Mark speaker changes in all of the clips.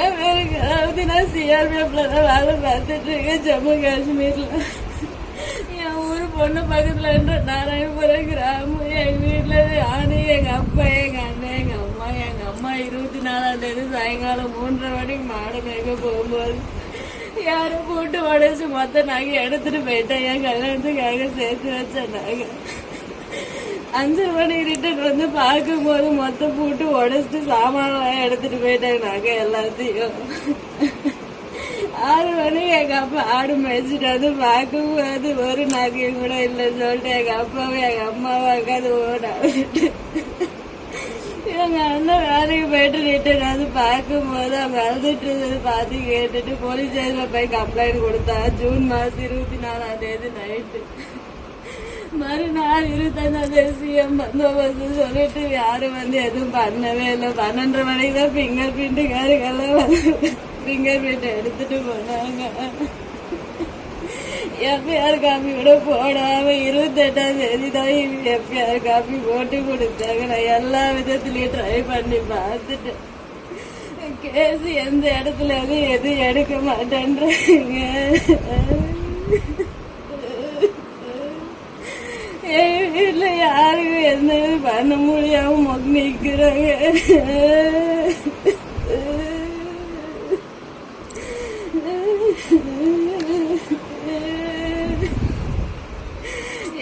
Speaker 1: என் பேருக்கு அதாவது நான் சிஆர்பிஎஃப்ல தான் வேலை பார்த்துட்டு இருக்கேன் ஜம்மு காஷ்மீர்ல. என் ஊர் பொண்ணு பக்கத்துல இருந்து நாராயணபுரம் கிராமம். எங்க வீட்டுல நானு, எங்க அப்பா, எங்க அண்ணன், எங்க அம்மா. எங்க அம்மா 24ஆம் தேதி சாயங்காலம் 3:30 மணிக்கு மாடு மேய்க்க போகும்போது யாரும் போட்டு உடைச்சு மொத்த நகை எடுத்துட்டு போயிட்டேன். என் கல்யாணத்துக்காக சேர்த்து வச்ச நகை 5 மணி ரிட்டர்ன் வந்து பார்க்கும்போது மொத்த போட்டு உடைச்சிட்டு சாமான் எடுத்துட்டு போயிட்டேன் நகை எல்லாத்தையும். 6 மணி எங்க அப்பா ஆடு மேய்ச்சிட்டு வந்து பார்க்கும்போது ஒரு நகையும் கூட இல்லைன்னு சொல்லிட்டு எங்க அப்பாவும் எங்க அம்மாவும் அக்காது ஓடாவிட்டு எங்க அண்ணன் வேலைக்கு போயிட்டு ரிட்டர்ன் வந்து பார்க்கும்போது அவங்க அழுதுட்டு இருந்தது பார்த்து கேட்டுட்டு போலீஸ் ஸ்டேஷன்ல போய் கம்ப்ளைண்ட் கொடுத்தா. ஜூன் மாசம் 24ஆம் தேதி நைட்டு. மறுநாள் 25ஆம் தேதி சிஎம் பந்தோபஸ்து சொல்லிட்டு யாரும் வந்து எதுவும் பண்ணவே இல்லை. 12:30 மணிக்கு தான் ஃபிங்கர் பிரிண்ட்டுக்காரங்கெல்லாம் வந்து ஃபிங்கர் பிரிண்ட் எடுத்துட்டு போனாங்க. எஃப்ஐஆர் காப்பி கூட போடாம 28ஆம் தேதி தான் எஃப்ஐஆர் காப்பி போட்டு கொடுத்தாங்க. நான் எல்லா விதத்திலயும் ட்ரை பண்ணி பார்த்துட்டேன். கேஸ் எந்த இடத்துல எதுவும் எடுக்க மாட்டேன்றாங்க. என் வீட்டுல யாருக்கும் எந்த பண்ண முடியாம நிக்கிறாங்க.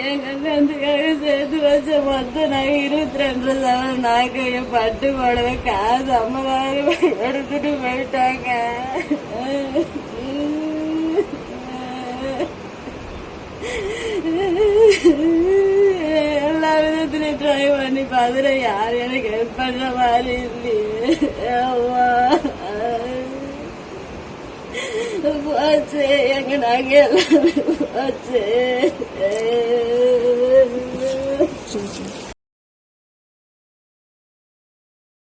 Speaker 1: என் கல்யாணத்துக்காக சேர்த்து வச்ச மொத்தம் நாங்க 22 சவரன் நாக்கைய பட்டு போடவே காசு 50,000 எடுத்துட்டு போயிட்டாங்க. எல்லா விதத்திலையும் ட்ரை பண்ணி பார்த்துட்டு யாரும் எனக்கு ஹெல்ப் பண்ற மாதிரி இல்லையே. போச்சு எங்க நாங்க எல்லாரும் போச்சு.